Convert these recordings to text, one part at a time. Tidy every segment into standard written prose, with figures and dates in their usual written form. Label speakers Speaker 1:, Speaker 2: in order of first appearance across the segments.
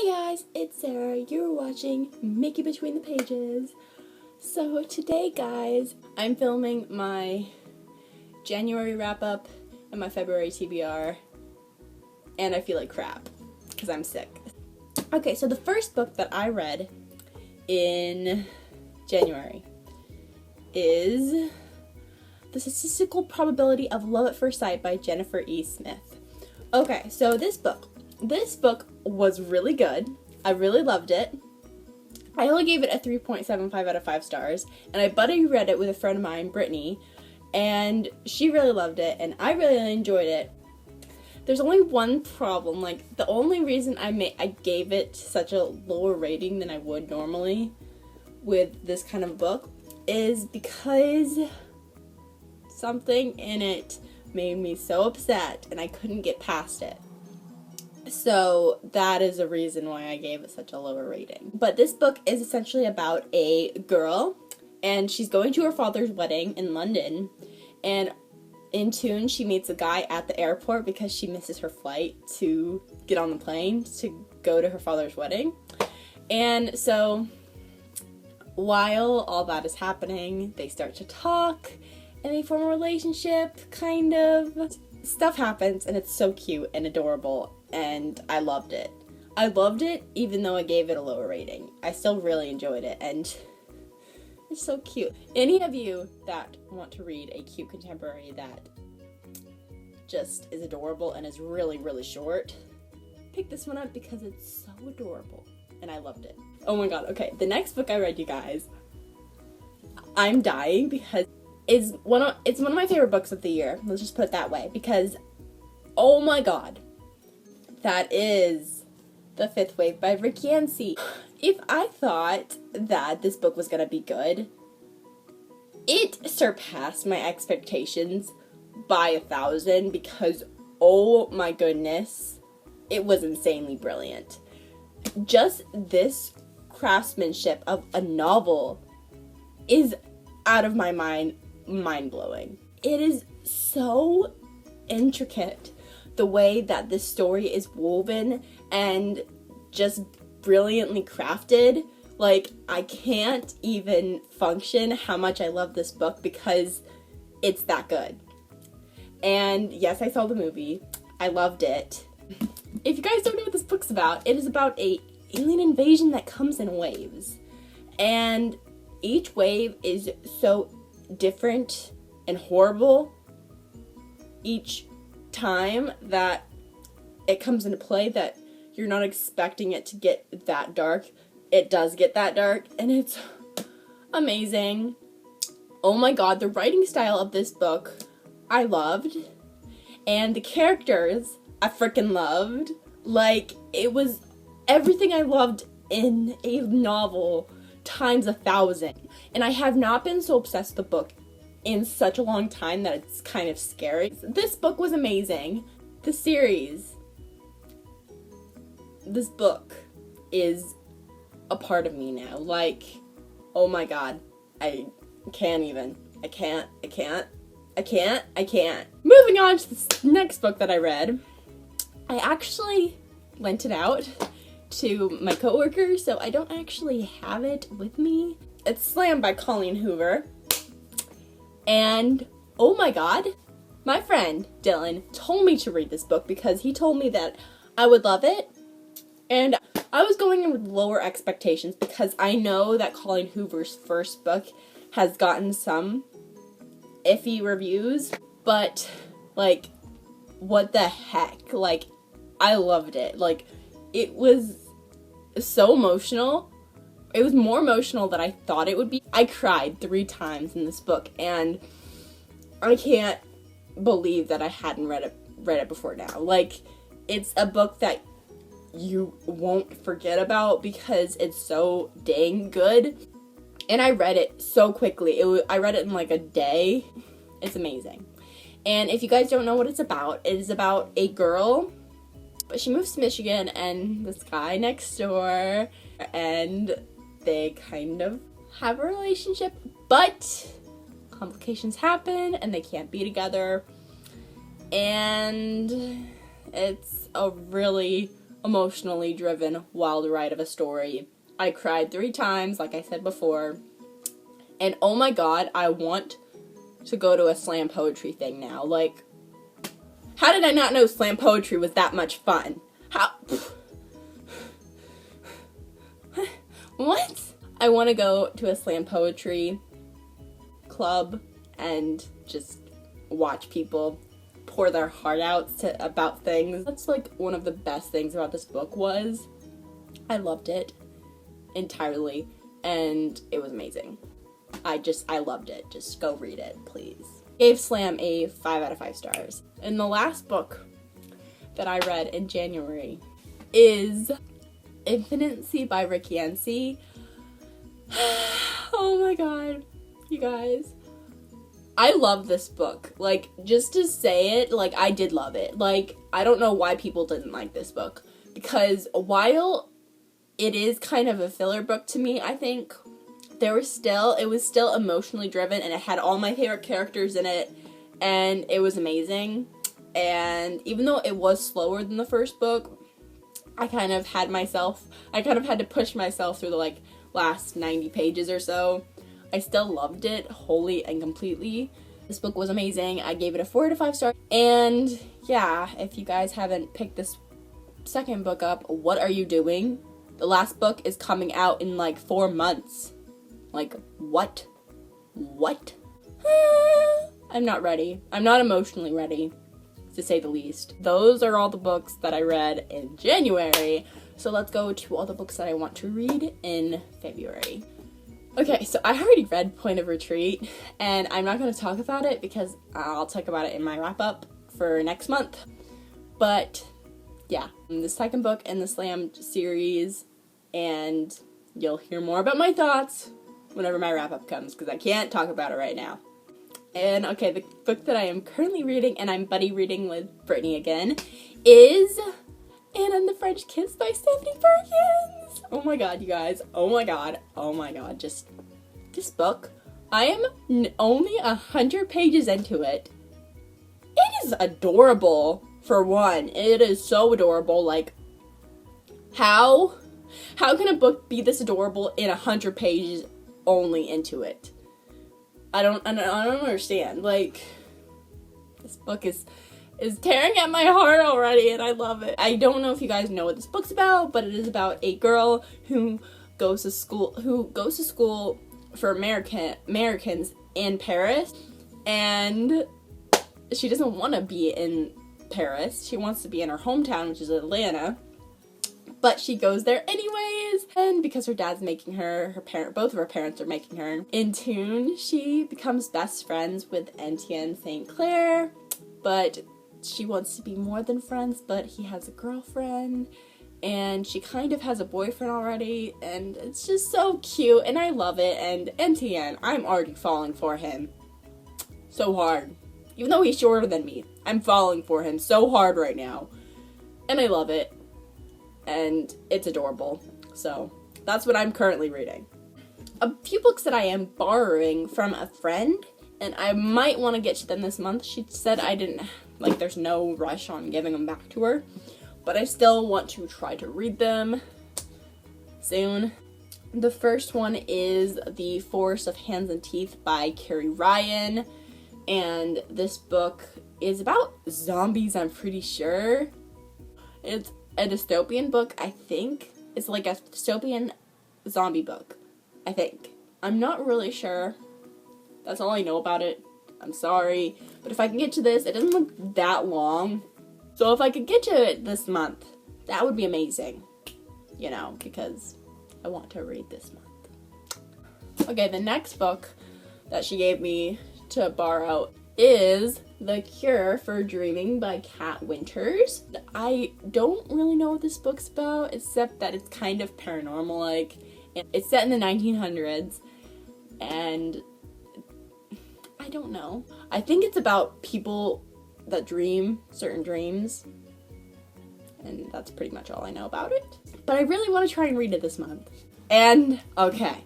Speaker 1: Hey guys, it's Sarah. You're watching Mickey Between the Pages. So today, guys, I'm filming my January wrap-up and my February TBR, and I feel like crap because I'm sick. Okay, so the first book that I read in January is The Statistical Probability of Love at First Sight by Jennifer E. Smith. Okay, so this book was really good. I really loved it. I only gave it a 3.75 out of 5 stars, and I buddy read it with a friend of mine, Brittany, and she really loved it, and I really enjoyed it. There's only one problem. Like, the only reason I gave it such a lower rating than I would normally with this kind of book is because something in it made me so upset, and I couldn't get past it. So that is a reason why I gave it such a lower rating. But this book is essentially about a girl, and she's going to her father's wedding in London, and in tune she meets a guy at the airport because she misses her flight to get on the plane to go to her father's wedding. And so while all that is happening, they start to talk, and they form a relationship, kind of. Stuff happens, and it's so cute and adorable, and I loved it. I loved it even though I gave it a lower rating. I still really enjoyed it, and it's so cute. Any of you that want to read a cute contemporary that just is adorable and is really, really short, pick this one up because it's so adorable, and I loved it. Oh my god, okay, the next book I read, you guys, I'm dying because it's one of my favorite books of the year. Let's just put it that way, because oh my god, that is The Fifth Wave by Rick Yancey. If I thought that this book was gonna be good, it surpassed my expectations by 1,000 because oh my goodness, it was insanely brilliant. Just this craftsmanship of a novel is out of my mind. Mind-blowing. It is so intricate, the way that this story is woven and just brilliantly crafted. Like, I can't even function how much I love this book because it's that good. And yes, I saw the movie. I loved it. If you guys don't know what this book's about, it is about a alien invasion that comes in waves. And each wave is so different and horrible each time that it comes into play, that you're not expecting it to get that dark. It does get that dark, and it's amazing. Oh my god, the writing style of this book I loved, and the characters I freaking loved. Like, it was everything I loved in a novel times 1,000. And I have not been so obsessed with the book in such a long time that it's kind of scary. This book was amazing. The series, this book is a part of me now. Like, oh my god, I can't. Moving on to this next book that I read. I actually lent it out to my coworker, so I don't actually have it with me. It's Slam by Colleen Hoover. And oh my god, my friend Dylan told me to read this book because he told me that I would love it. And I was going in with lower expectations because I know that Colleen Hoover's first book has gotten some iffy reviews, but like, what the heck? Like, I loved it. Like, it was so emotional. It was more emotional than I thought it would be. I cried 3 times in this book, and I can't believe that I hadn't read it before now. Like, it's a book that you won't forget about because it's so dang good. And I read it so quickly. I read it in like a day. It's amazing. And if you guys don't know what it's about, it is about a girl, but she moves to Michigan and this guy next door, and they kind of have a relationship, but complications happen and they can't be together. And it's a really emotionally driven, wild ride of a story. I cried 3 times, like I said before. And oh my god, I want to go to a slam poetry thing now. Like, how did I not know slam poetry was that much fun? How? What? I want to go to a slam poetry club and just watch people pour their heart out about things. That's like one of the best things about this book was I loved it entirely and it was amazing. I loved it. Just go read it, please. Gave Slam a 5 out of 5 stars. And the last book that I read in January is Infinity by Rick Yancey. Oh my god, you guys. I love this book. Like, just to say it, like, I did love it. Like, I don't know why people didn't like this book. Because while it is kind of a filler book to me, I think, it was still emotionally driven, and it had all my favorite characters in it, and it was amazing. And even though it was slower than the first book, I kind of had to push myself through the, like, last 90 pages or so. I still loved it wholly and completely. This book was amazing. I gave it a 4 out of 5 stars. And yeah, if you guys haven't picked this second book up, what are you doing? The last book is coming out in like 4 months. Like, what? What? I'm not ready. I'm not emotionally ready, to say the least. Those are all the books that I read in January. So let's go to all the books that I want to read in February. Okay, so I already read Point of Retreat, and I'm not going to talk about it because I'll talk about it in my wrap-up for next month. But, yeah, the second book in the Slam series, and you'll hear more about my thoughts whenever my wrap-up comes, because I can't talk about it right now. And, okay, the book that I am currently reading, and I'm buddy reading with Brittany again, is Anne and the French Kiss by Stephanie Perkins. Oh my god, you guys. Oh my god. Just, this book, I am only 100 pages into it. It is adorable, for one. It is so adorable. Like, how can a book be this adorable in 100 pages only into it? I don't understand. Like, this book is tearing at my heart already, and I love it. I don't know if you guys know what this book's about, but it is about a girl who goes to school for Americans in Paris, and she doesn't want to be in Paris. She wants to be in her hometown, which is Atlanta, but she goes there anyways, and because her dad's making both of her parents are making her in tune, she becomes best friends with Etienne St. Clair, but she wants to be more than friends, but he has a girlfriend, and she kind of has a boyfriend already, and it's just so cute, and I love it, and Etienne, I'm already falling for him so hard. Even though he's shorter than me, I'm falling for him so hard right now, and I love it, and it's adorable. So that's what I'm currently reading. A few books that I am borrowing from a friend, and I might want to get to them this month. She said there's no rush on giving them back to her, but I still want to try to read them soon. The first one is The Force of Hands and Teeth by Carrie Ryan, and this book is about zombies, I'm pretty sure. It's a dystopian book, I think. It's like a dystopian zombie book, I think. I'm not really sure. That's all I know about it. I'm sorry. But if I can get to this, it doesn't look that long. So if I could get to it this month, that would be amazing. You know, because I want to read this month. Okay, the next book that she gave me to borrow is The Cure for Dreaming by Kat Winters. I don't really know what this book's about, except that it's kind of paranormal-like. It's set in the 1900s, and I don't know. I think it's about people that dream certain dreams, and that's pretty much all I know about it. But I really want to try and read it this month. And, okay.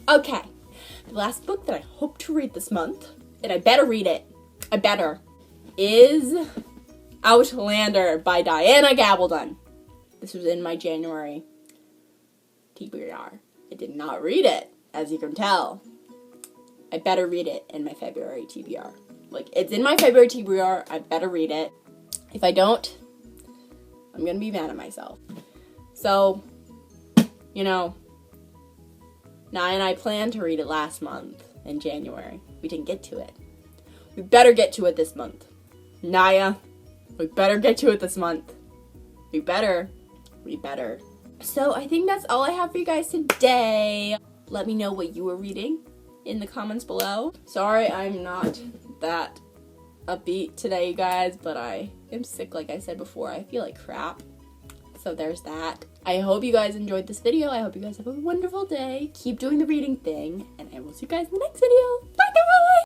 Speaker 1: The last book that I hope to read this month, and I better read it, is Outlander by Diana Gabaldon. This was in my January TBR. I did not read it, as you can tell. I better read it in my February TBR. Like, it's in my February TBR, I better read it. If I don't, I'm gonna be mad at myself. So, you know, Naya and I planned to read it last month in January. We didn't get to it. We better get to it this month. Naya, we better get to it this month. We better. So I think that's all I have for you guys today. Let me know what you were reading in the comments below. Sorry I'm not that upbeat today, you guys, but I am sick like I said before. I feel like crap. So there's that. I hope you guys enjoyed this video. I hope you guys have a wonderful day. Keep doing the reading thing, and I will see you guys in the next video.